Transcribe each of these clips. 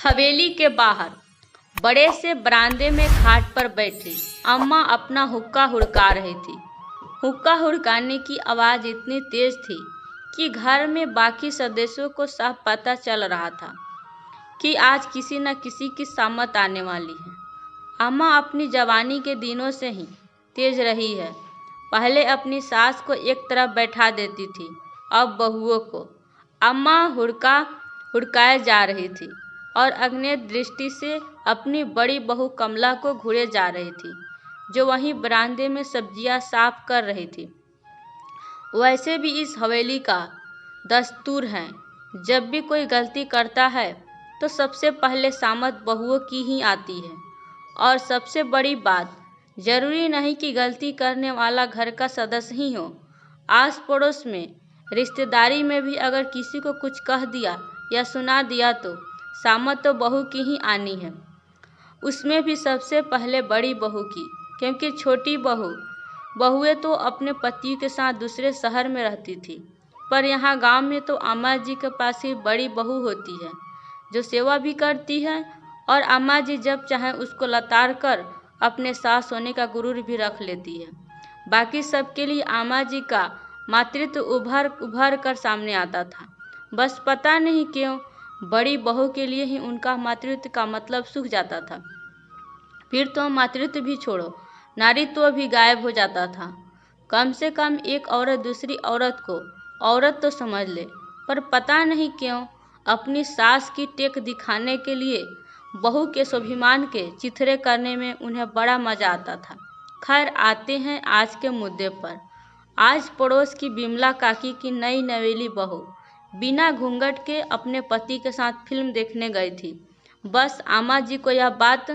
हवेली के बाहर बड़े से बरामदे में खाट पर बैठी अम्मा अपना हुक्का हुड़का रही थी। हुक्का हुड़काने की आवाज़ इतनी तेज थी कि घर में बाकी सदस्यों को साफ पता चल रहा था कि आज किसी न किसी की सामत आने वाली है। अम्मा अपनी जवानी के दिनों से ही तेज रही है। पहले अपनी सास को एक तरफ बैठा देती थी, अब बहुओं को। अम्मा हुड़काए जा रही थी और अग्नि दृष्टि से अपनी बड़ी बहू कमला को घूरे जा रही थी, जो वहीं बरामदे में सब्जियां साफ कर रही थी। वैसे भी इस हवेली का दस्तूर है, जब भी कोई गलती करता है तो सबसे पहले सामत बहुओं की ही आती है। और सबसे बड़ी बात, जरूरी नहीं कि गलती करने वाला घर का सदस्य ही हो। आस पड़ोस में, रिश्तेदारी में भी अगर किसी को कुछ कह दिया या सुना दिया तो सामत तो बहू की ही आनी है। उसमें भी सबसे पहले बड़ी बहू की, क्योंकि छोटी बहुएं तो अपने पति के साथ दूसरे शहर में रहती थी। पर यहाँ गांव में तो अम्मा जी के पास ही बड़ी बहू होती है, जो सेवा भी करती है और अम्मा जी जब चाहे उसको लताड़ कर अपने सास होने का गुरूर भी रख लेती है। बाकी सबके लिए अम्मा जी का मातृत्व उभर कर सामने आता था। बस पता नहीं क्यों बड़ी बहू के लिए ही उनका मातृत्व का मतलब सूख जाता था। फिर तो मातृत्व भी छोड़ो, नारीत्व भी गायब हो जाता था। कम से कम एक औरत दूसरी औरत को औरत तो समझ ले, पर पता नहीं क्यों अपनी सास की टेक दिखाने के लिए बहू के स्वाभिमान के चिथड़े करने में उन्हें बड़ा मजा आता था। खैर, आते हैं आज के मुद्दे पर। आज पड़ोस की बिमला काकी की नई नवेली बहू बिना घूंघट के अपने पति के साथ फिल्म देखने गई थी। बस अम्मा जी को यह बात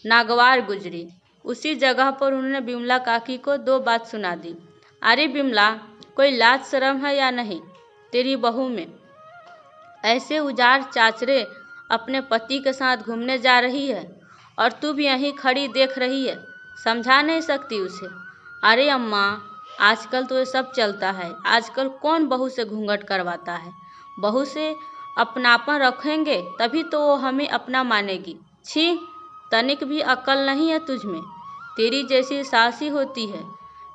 नागवार गुजरी। उसी जगह पर उन्होंने बिमला काकी को दो बात सुना दी। अरे बिमला, कोई लाज शर्म है या नहीं तेरी बहू में? ऐसे उजाड़ चाचरे अपने पति के साथ घूमने जा रही है और तू भी यहीं खड़ी देख रही है, समझा नहीं सकती उसे? अरे अम्मा, आजकल तो ये सब चलता है। आजकल कौन बहू से घूंघट करवाता है? बहू से अपनापन रखेंगे तभी तो वो हमें अपना मानेगी। छी, तनिक भी अक्ल नहीं है तुझ में। तेरी जैसी सासी होती है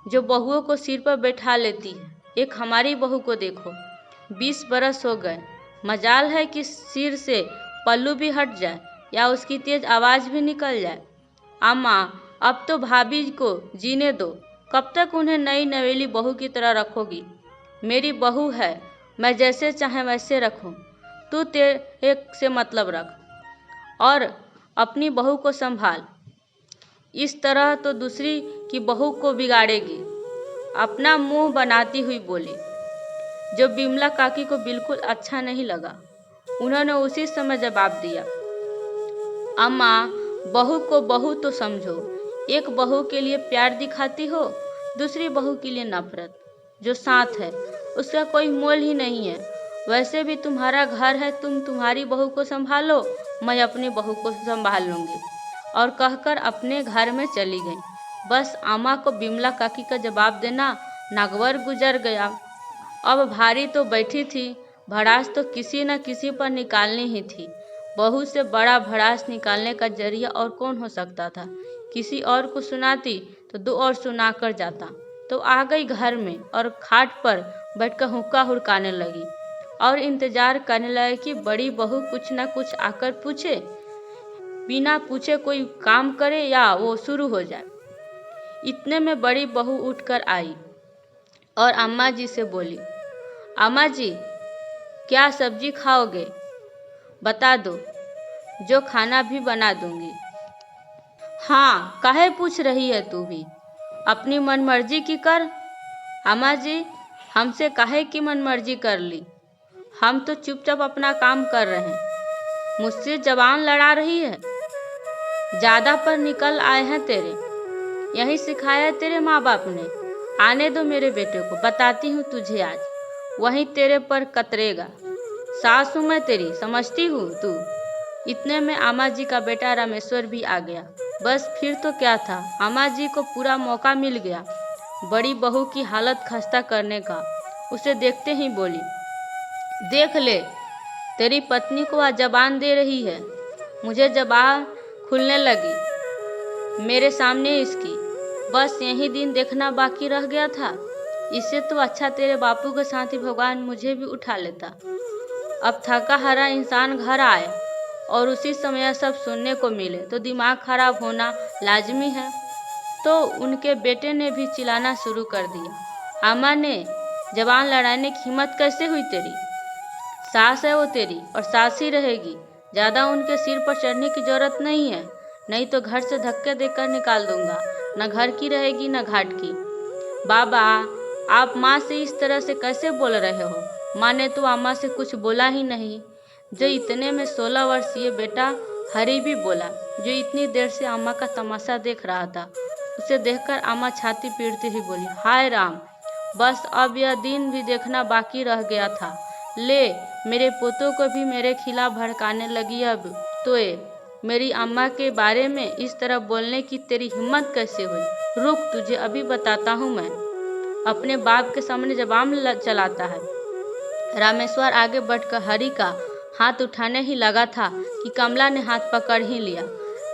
जो बहुओं को सिर पर बैठा लेती है। एक हमारी बहू को देखो, 20 बरस हो गए, मजाल है कि सिर से पल्लू भी हट जाए या उसकी तेज आवाज़ भी निकल जाए। अम्मा, अब तो भाभी को जीने दो। कब तक उन्हें नई नवेली बहू की तरह रखोगी? मेरी बहू है, मैं जैसे चाहे वैसे रखूं। तू तेरे से मतलब रख और अपनी बहू को संभाल। इस तरह तो दूसरी की बहू को बिगाड़ेगी। अपना मुंह बनाती हुई बोली, जो बिमला काकी को बिल्कुल अच्छा नहीं लगा। उन्होंने उसी समय जवाब दिया, अम्मा, बहू को बहू तो समझो। एक बहू के लिए प्यार दिखाती हो, दूसरी बहू के लिए नफरत। जो साथ है उसका कोई मोल ही नहीं है। वैसे भी तुम्हारा घर है, तुम तुम्हारी बहू को संभालो, मैं अपनी बहू को संभाल लूँगी। और कहकर अपने घर में चली गई। बस अम्मा को बिमला काकी का जवाब देना नागवार गुजर गया। अब भारी तो बैठी थी, भड़ास तो किसी न किसी पर निकालनी ही थी। बहू से बड़ा भड़ास निकालने का जरिया और कौन हो सकता था? किसी और को सुनाती तो दो और सुना कर जाता। तो आ गई घर में और खाट पर बैठकर हुक्का हुड़काने लगी और इंतजार करने लगी कि बड़ी बहू कुछ न कुछ आकर पूछे। बिना पूछे कोई काम करे या वो शुरू हो जाए। इतने में बड़ी बहू उठकर आई और अम्मा जी से बोली, अम्मा जी, क्या सब्जी खाओगे? बता दो, जो खाना भी बना दूंगी। हाँ, काहे पूछ रही है तू भी? अपनी मनमर्जी की कर। अम्मा जी, हमसे काहे की मनमर्जी कर ली? हम तो चुपचाप अपना काम कर रहे हैं। मुझसे जबान लड़ा रही है? ज़्यादा पर निकल आए हैं तेरे। यही सिखाया है तेरे माँ बाप ने। आने दो मेरे बेटे को, बताती हूँ तुझे आज। वहीं तेरे पर कतरेगा। सास हूँ मैं तेरी, समझती हूँ तू? इतने में अम्मा जी का बेटा रामेश्वर भी आ गया। बस फिर तो क्या था, अम्मा जी को पूरा मौका मिल गया बड़ी बहू की हालत खस्ता करने का। उसे देखते ही बोली, देख ले, तेरी पत्नी को आज जबान दे रही है। मुझे ज़बान खुलने लगी मेरे सामने इसकी। बस यही दिन देखना बाकी रह गया था। इससे तो अच्छा तेरे बापू के साथ ही भगवान मुझे भी उठा लेता। अब थका हारा इंसान घर आए और उसी समय यह सब सुनने को मिले तो दिमाग खराब होना लाजमी है। तो उनके बेटे ने भी चिल्लाना शुरू कर दिया, अम्मा ने जबान लड़ाने की हिम्मत कैसे हुई तेरी? सास है वो तेरी और सास ही रहेगी। ज़्यादा उनके सिर पर चढ़ने की जरूरत नहीं है, नहीं तो घर से धक्के देकर निकाल दूंगा। न घर की रहेगी न घाट की। बाबा, आप माँ से इस तरह से कैसे बोल रहे हो? माँ ने तो अम्मा से कुछ बोला ही नहीं। जो इतने में 16 वर्षीय बेटा हरी भी बोला, जो इतनी देर से अम्मा का तमाशा देख रहा था। उसे देखकर अम्मा छाती पीटती हुई बोली, हाय राम, बस अब यह दिन भी देखना बाकी रह गया था। ले, मेरे पोतों को भी मेरे खिलाफ भड़काने लगी। अब तो मेरी अम्मा के बारे में इस तरह बोलने की तेरी हिम्मत कैसे हुई? रुक, तुझे अभी बताता हूँ मैं। अपने बाप के सामने जबान चलाता है। रामेश्वर आगे बढ़कर हरी का हाथ उठाने ही लगा था कि कमला ने हाथ पकड़ ही लिया।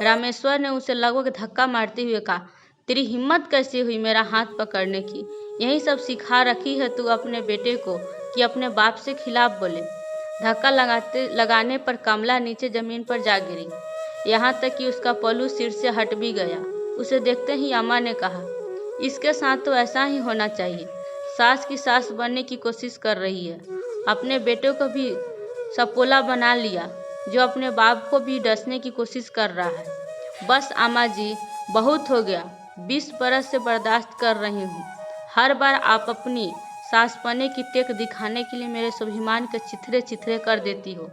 रामेश्वर ने उसे लगभग धक्का मारते हुए कहा, तेरी हिम्मत कैसे हुई मेरा हाथ पकड़ने की? यही सब सिखा रखी है तू अपने बेटे को कि अपने बाप से खिलाफ बोले। धक्का लगाने पर कमला नीचे जमीन पर जा गिरी, यहाँ तक कि उसका पल्लू सिर से हट भी गया। उसे देखते ही अम्मा ने कहा, इसके साथ तो ऐसा ही होना चाहिए। सास की सास बनने की कोशिश कर रही है, अपने बेटे को भी सपोला बना लिया, जो अपने बाप को भी डसने की कोशिश कर रहा है। बस अम्मा जी, बहुत हो गया। 20 बरस से बर्दाश्त कर रही हूँ। हर बार आप अपनी सासपने की टेक दिखाने के लिए मेरे स्वाभिमान के चिथड़े चिथड़े कर देती हो,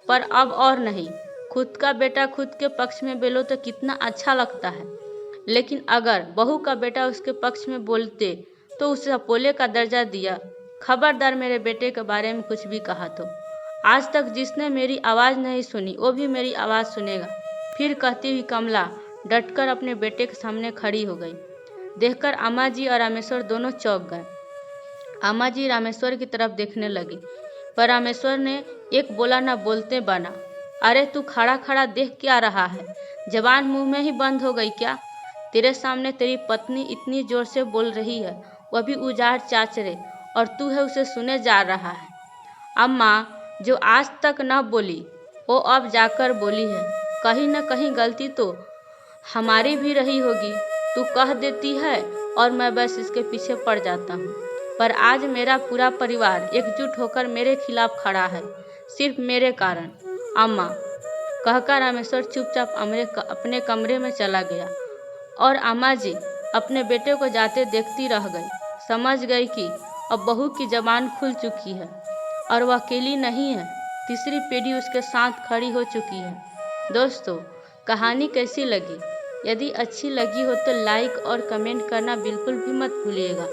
पर अब और नहीं। खुद का बेटा खुद के पक्ष में बोलो तो कितना अच्छा लगता है, लेकिन अगर बहू का बेटा उसके पक्ष में बोलते तो उसे सपोले का दर्जा दिया। खबरदार मेरे बेटे के बारे में कुछ भी कहा तो आज तक जिसने मेरी आवाज़ नहीं सुनी वो भी मेरी आवाज़ सुनेगा। फिर कहती हुई कमला डटकर अपने बेटे के सामने खड़ी हो गई। देखकर अम्मा जी और रामेश्वर दोनों चौंक गए। अम्मा जी रामेश्वर की तरफ देखने लगी, पर रामेश्वर ने एक बोला न बोलते बना। अरे तू खड़ा खड़ा देख क्या रहा है? जबान मुंह में ही बंद हो गई क्या? तेरे सामने तेरी पत्नी इतनी जोर से बोल रही है, वह भी उजाड़ चाचरे, और तू है उसे सुने जा रहा है। अम्मा, जो आज तक न बोली वो अब जाकर बोली है। कहीं न कहीं गलती तो हमारी भी रही होगी। तू कह देती है और मैं बस इसके पीछे पड़ जाता हूँ, पर आज मेरा पूरा परिवार एकजुट होकर मेरे खिलाफ खड़ा है, सिर्फ मेरे कारण। अम्मा, कहकर रामेश्वर चुपचाप अपने कमरे में चला गया और अम्मा जी अपने बेटे को जाते देखती रह गई। समझ गई कि अब बहू की जबान खुल चुकी है और वह अकेली नहीं है, तीसरी पीढ़ी उसके साथ खड़ी हो चुकी है। दोस्तों, कहानी कैसी लगी? यदि अच्छी लगी हो तो लाइक और कमेंट करना बिल्कुल भी मत भूलिएगा।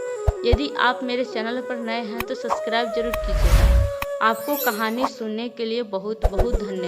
यदि आप मेरे चैनल पर नए हैं तो सब्सक्राइब जरूर कीजिएगा। आपको कहानी सुनने के लिए बहुत बहुत धन्यवाद।